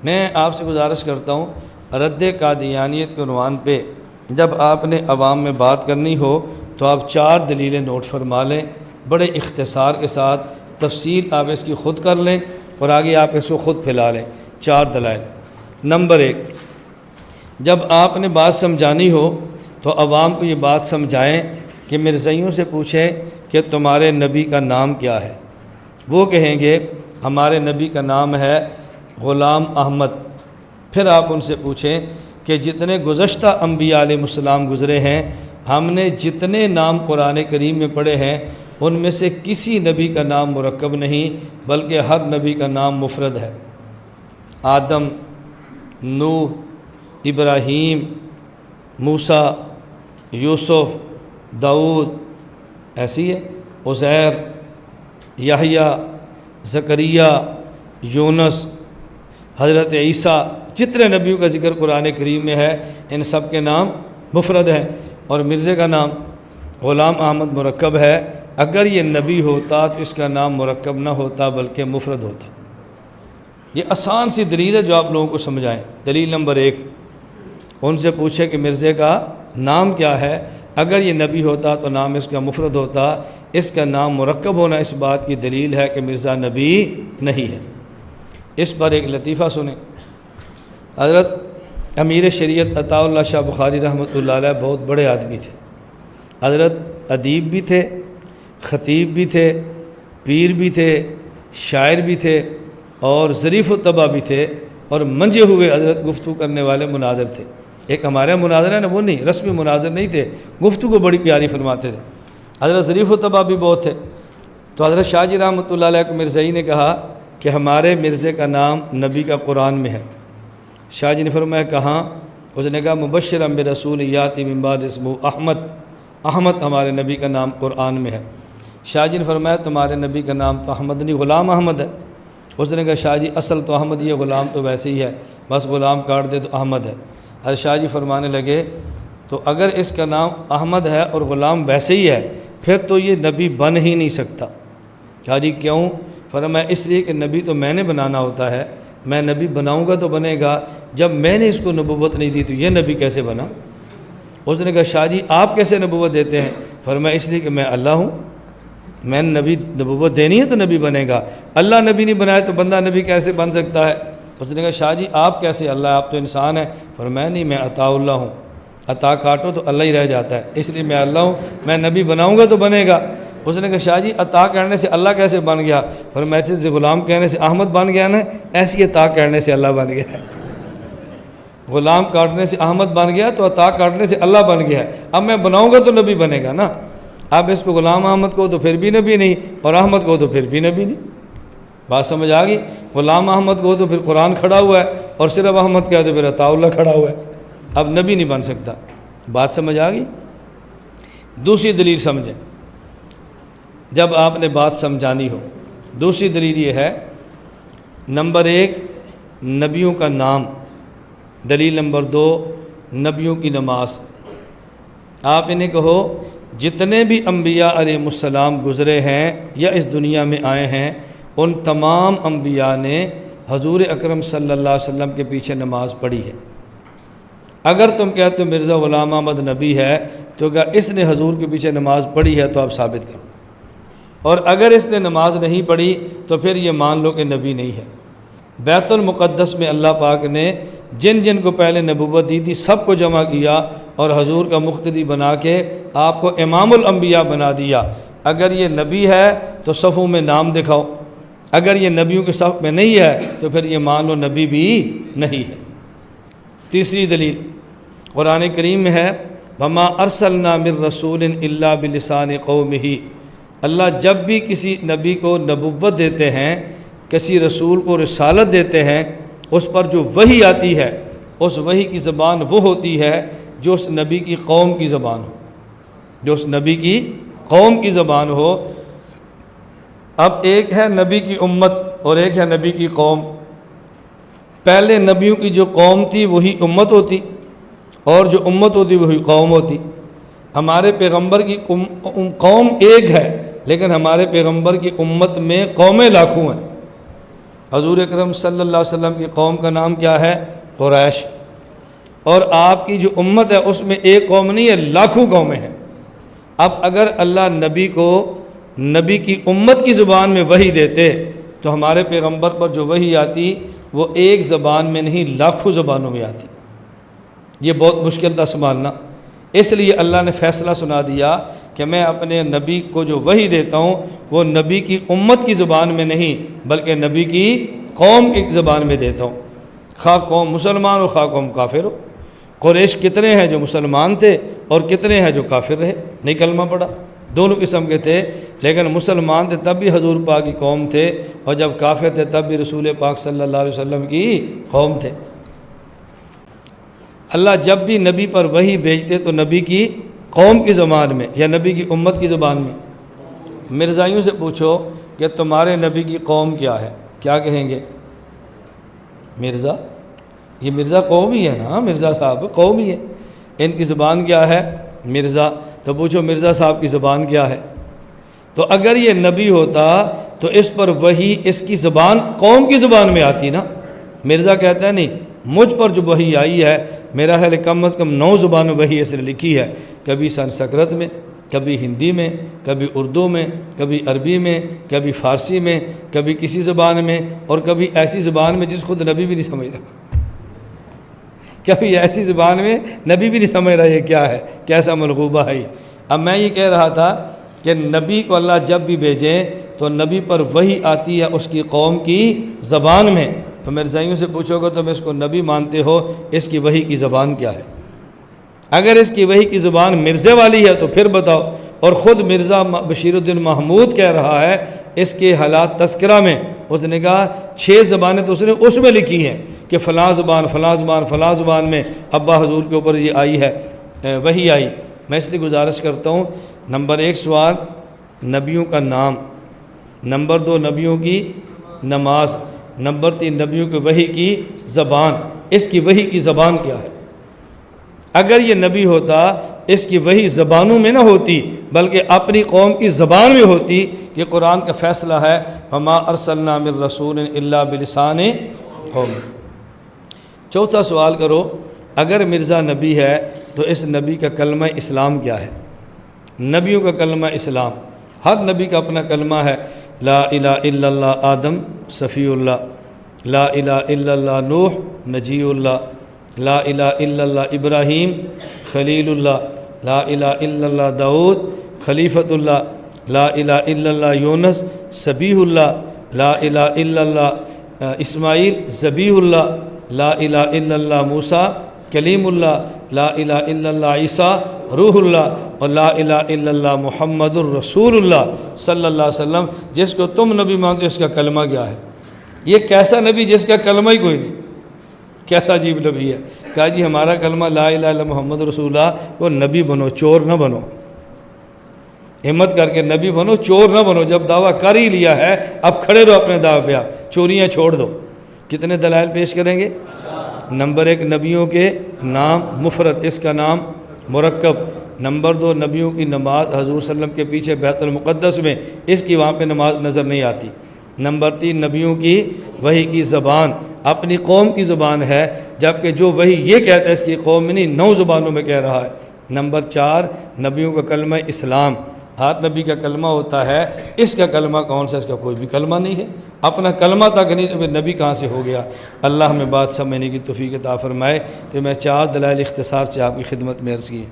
میں آپ سے گزارش کرتا ہوں رد قادیانیت کے عنوان پہ جب آپ نے عوام میں بات کرنی ہو تو آپ 4 دلیلیں نوٹ فرما لیں، بڑے اختصار کے ساتھ تفصیل آپ اس کی خود کر لیں اور آگے آپ اس کو خود پھیلا لیں۔ 4 دلائل۔ نمبر 1، جب آپ نے بات سمجھانی ہو تو عوام کو یہ بات سمجھائیں کہ مرزائیوں سے پوچھیں کہ تمہارے نبی کا نام کیا ہے؟ وہ کہیں گے ہمارے نبی کا نام ہے غلام احمد۔ پھر آپ ان سے پوچھیں کہ جتنے گزشتہ انبیاء علیہ السلام گزرے ہیں، ہم نے جتنے نام قرآن کریم میں پڑھے ہیں ان میں سے کسی نبی کا نام مرکب نہیں بلکہ ہر نبی کا نام مفرد ہے۔ آدم، نوح، ابراہیم، موسیٰ، یوسف، داؤد، ایسی ہے، عزیر، یحییٰ، زکریا، یونس، حضرت عیسیٰ، جتنے نبیوں کا ذکر قرآن کریم میں ہے ان سب کے نام مفرد ہیں، اور مرزے کا نام غلام احمد مرکب ہے۔ اگر یہ نبی ہوتا تو اس کا نام مرکب نہ ہوتا بلکہ مفرد ہوتا۔ یہ آسان سی دلیل ہے جو آپ لوگوں کو سمجھائیں۔ دلیل نمبر 1، ان سے پوچھے کہ مرزے کا نام کیا ہے؟ اگر یہ نبی ہوتا تو نام اس کا مفرد ہوتا، اس کا نام مرکب ہونا اس بات کی دلیل ہے کہ مرزا نبی نہیں ہے۔ اس پر ایک لطیفہ سنیں۔ حضرت امیر شریعت عطا اللہ شاہ بخاری رحمۃ اللہ علیہ بہت بڑے آدمی تھے۔ حضرت ادیب بھی تھے، خطیب بھی تھے، پیر بھی تھے، شاعر بھی تھے اور ظریف الطبع بھی تھے، اور منجے ہوئے حضرت گفتگو کرنے والے مناظر تھے۔ ایک ہمارے مناظر ہے نا، وہ نہیں، رسمی مناظر نہیں تھے، گفتگو بڑی پیاری فرماتے تھے۔ حضرت ظریف الطبع بھی بہت تھے۔ تو حضرت شاہ جی رحمۃ اللہ علیہ کو مرزائی نے کہا کہ ہمارے مرزے کا نام نبی کا قرآن میں ہے۔ شاہ جی نے فرمایا کہاں؟ اس نے کہا مبشرا برسول یاتی من بعد اسمہ احمد، احمد ہمارے نبی کا نام قرآن میں ہے۔ شاہ جی نے فرمایا تمہارے نبی کا نام تو احمد نہیں، غلام احمد ہے۔ اس نے کہا شاہ جی اصل تو احمد ہی ہے، غلام تو ویسے ہی ہے، بس غلام کاٹ دے تو احمد ہے۔ حضرت شاہ جی فرمانے لگے تو اگر اس کا نام احمد ہے اور غلام ویسے ہی ہے پھر تو یہ نبی بن ہی نہیں سکتا۔ شاہ جی کیوں؟ فرمایا اس لیے کہ نبی تو میں نے بنانا ہوتا ہے، میں نبی بناؤں گا تو بنے گا، جب میں نے اس کو نبوت نہیں دی تو یہ نبی کیسے بنا؟ اس نے کہا شاہ جی آپ کیسے نبوت دیتے ہیں؟ فرمایا اس لیے کہ میں اللہ ہوں، میں نے نبی نبوت دینی ہے تو نبی بنے گا، اللہ نبی نہیں بنایا تو بندہ نبی کیسے بن سکتا ہے؟ اس نے کہا شاہ جی آپ کیسے اللہ، آپ تو انسان ہیں۔ فرمایا نہیں، میں عطا اللہ ہوں، عطا کاٹو تو اللہ ہی رہ جاتا ہے، اس لیے میں اللہ ہوں، میں نبی بناؤں گا تو بنے گا۔ اس نے کہا شاہ جی عطا کرنے سے اللہ کیسے بن گیا؟ فرمایا ایسے غلام کہنے سے احمد بن گیا نا، ایسی عطا کرنے سے اللہ بن گیا۔ غلام کاٹنے سے احمد بن گیا تو عطا کاٹنے سے اللہ بن گیا، اب میں بناؤں گا تو نبی بنے گا نا۔ اب اس کو غلام احمد کو تو پھر بھی نبی نہیں اور احمد کو تو پھر بھی نبی نہیں۔ بات سمجھ آ گئی؟ غلام احمد کو تو پھر قرآن کھڑا ہوا ہے اور صرف احمد کیا تو پھر عطا اللہ کھڑا ہوا ہے، اب نبی نہیں بن سکتا۔ بات سمجھ آ گئی؟ دوسری دلیل سمجھیں جب آپ نے بات سمجھانی ہو۔ دوسری دلیل یہ ہے، نمبر 1 نبیوں کا نام، دلیل نمبر 2 نبیوں کی نماز۔ آپ انہیں کہو جتنے بھی انبیاء علیہ السلام گزرے ہیں یا اس دنیا میں آئے ہیں ان تمام انبیاء نے حضور اکرم صلی اللہ علیہ وسلم کے پیچھے نماز پڑھی ہے۔ اگر تم کہتے ہو مرزا غلام احمد نبی ہے تو کیا اس نے حضور کے پیچھے نماز پڑھی ہے تو آپ ثابت کرو، اور اگر اس نے نماز نہیں پڑھی تو پھر یہ مان لو کہ نبی نہیں ہے۔ بیت المقدس میں اللہ پاک نے جن جن کو پہلے نبوت دی تھی سب کو جمع کیا اور حضور کا مقتدی بنا کے آپ کو امام الانبیاء بنا دیا۔ اگر یہ نبی ہے تو صفوں میں نام دکھاؤ، اگر یہ نبیوں کے صف میں نہیں ہے تو پھر یہ مان لو نبی بھی نہیں ہے۔ تیسری دلیل قرآن کریم میں ہے وَمَا أَرْسَلْنَا مِن رَّسُولٍ إِلَّا بِلِسَانِ قَوْمِهِ۔ اللہ جب بھی کسی نبی کو نبوت دیتے ہیں، کسی رسول کو رسالت دیتے ہیں، اس پر جو وحی آتی ہے اس وحی کی زبان وہ ہوتی ہے جو اس نبی کی قوم کی زبان ہو، جو اس نبی کی قوم کی زبان ہو۔ اب ایک ہے نبی کی امت اور ایک ہے نبی کی قوم۔ پہلے نبیوں کی جو قوم تھی وہی امت ہوتی اور جو امت ہوتی وہی قوم ہوتی۔ ہمارے پیغمبر کی قوم ایک ہے لیکن ہمارے پیغمبر کی امت میں قومیں لاکھوں ہیں، حضور اکرم صلی اللہ علیہ وسلم کی قوم کا نام کیا ہے؟ قریش۔ اور آپ کی جو امت ہے اس میں ایک قوم نہیں ہے، لاکھوں قومیں ہیں۔ اب اگر اللہ نبی کو نبی کی امت کی زبان میں وحی دیتے تو ہمارے پیغمبر پر جو وحی آتی وہ ایک زبان میں نہیں، لاکھوں زبانوں میں آتی۔ یہ بہت مشکل تھا سنبھالنا، اس لیے اللہ نے فیصلہ سنا دیا کہ میں اپنے نبی کو جو وحی دیتا ہوں وہ نبی کی امت کی زبان میں نہیں بلکہ نبی کی قوم کی زبان میں دیتا ہوں، خواہ قوم مسلمان ہو خواہ قوم کافر ہو۔ قریش کتنے ہیں جو مسلمان تھے اور کتنے ہیں جو کافر رہے، نہیں کلمہ پڑھا، دونوں قسم کے تھے، لیکن مسلمان تھے تب بھی حضور پاک کی قوم تھے، اور جب کافر تھے تب بھی رسول پاک صلی اللہ علیہ وسلم کی قوم تھے۔ اللہ جب بھی نبی پر وحی بھیجتے تو نبی کی قوم کی زبان میں یا نبی کی امت کی زبان میں۔ مرزائیوں سے پوچھو کہ تمہارے نبی کی قوم کیا ہے، کیا کہیں گے؟ مرزا، یہ مرزا قوم ہی ہے نا، مرزا صاحب قوم ہی ہے، ان کی زبان کیا ہے؟ مرزا۔ تو پوچھو مرزا صاحب کی زبان کیا ہے؟ تو اگر یہ نبی ہوتا تو اس پر وحی اس کی زبان قوم کی زبان میں آتی نا۔ مرزا کہتا ہے نہیں، مجھ پر جو وحی آئی ہے میرا خیال کم از کم 9 زبانوں وحی اس نے لکھی ہے، کبھی سنسکرت میں، کبھی ہندی میں، کبھی اردو میں، کبھی عربی میں، کبھی فارسی میں، کبھی کسی زبان میں، اور کبھی ایسی زبان میں جس خود نبی بھی نہیں سمجھ رہا، کبھی ایسی زبان میں نبی بھی نہیں سمجھ رہا یہ کیا ہے، کیسا ملغوبہ ہے۔ اب میں یہ کہہ رہا تھا کہ نبی کو اللہ جب بھی بھیجیں تو نبی پر وحی آتی ہے اس کی قوم کی زبان میں۔ تو مرزائیوں سے پوچھو گے تم اس کو نبی مانتے ہو، اس کی وحی کی زبان کیا ہے؟ اگر اس کی وحی کی زبان مرزے والی ہے تو پھر بتاؤ۔ اور خود مرزا بشیر الدین محمود کہہ رہا ہے اس کے حالات تذکرہ میں، اس نے کہا 6 زبانیں تو اس میں لکھی ہیں کہ فلاں زبان فلاں زبان فلاں زبان میں ابا حضور کے اوپر یہ آئی ہے، وحی آئی۔ میں اس لیے گزارش کرتا ہوں، نمبر 1 سوال نبیوں کا نام، نمبر 2 نبیوں کی نماز، نمبر 3 نبیوں کی وحی کی زبان، اس کی وحی کی زبان کیا ہے؟ اگر یہ نبی ہوتا اس کی وحی زبانوں میں نہ ہوتی بلکہ اپنی قوم کی زبان میں ہوتی، یہ قرآن کا فیصلہ ہے، وَمَا أَرْسَلْنَا مِن رَّسُولٍ إِلَّا بِلِسَانِ قَوْمِهِ۔ چوتھا سوال کرو، اگر مرزا نبی ہے تو اس نبی کا کلمہ اسلام کیا ہے؟ نبیوں کا کلمہ اسلام، ہر نبی کا اپنا کلمہ ہے، لا الہ الا اللہ آدم صفی اللہ، لا الہ الا اللہ نوح نجی اللہ، لا الہ الا اللہ ابراہیم خلیل اللہ، لا الہ الا اللہ داؤد خلیفۃ اللہ، لا الہ الا اللہ یونس سبیح اللہ، لا الہ الا اللہ اسماعیل ذبیح اللہ، لا الہ الا اللہ موسیٰ کلیم اللہ، لا الہ الا اللہ عیسیٰ روح اللہ، اور لا الہ الا اللہ محمد الرسول اللہ صلی اللہ علیہ وسلم۔ جس کو تم نبی مانتے ہو اس کا کلمہ کیا ہے؟ یہ کیسا نبی جس کا کلمہ ہی کوئی نہیں، کیسا عجیب نبی ہے۔ کہا جی ہمارا کلمہ لا الہ الا محمد رسول اللہ، وہ نبی بنو چور نہ بنو، ہمت کر کے نبی بنو چور نہ بنو۔ جب دعویٰ کر ہی لیا ہے اب کھڑے رہو اپنے دعوے پہ، آپ چوریاں چھوڑ دو۔ کتنے دلائل پیش کریں گے؟ نمبر 1 نبیوں کے نام مفرد، اس کا نام مرکب۔ نمبر 2 نبیوں کی نماز، حضور صلی اللہ علیہ وسلم کے پیچھے بیت المقدس میں، اس کی وہاں پہ نماز نظر نہیں آتی۔ نمبر 3 نبیوں کی وحی کی زبان اپنی قوم کی زبان ہے، جبکہ جو وحی یہ کہتا ہے اس کی قوم میں نہیں 9 زبانوں میں کہہ رہا ہے۔ نمبر 4 نبیوں کا کلمہ اسلام، ہر نبی کا کلمہ ہوتا ہے، اس کا کلمہ کون سا؟ اس کا کوئی بھی کلمہ نہیں ہے، اپنا کلمہ تک نہیں، تو پھر نبی کہاں سے ہو گیا؟ اللہ ہمیں بات سمجھنے کی توفیق عطا فرمائے۔ تو میں 4 دلائل اختصار سے آپ کی خدمت میں عرض کی۔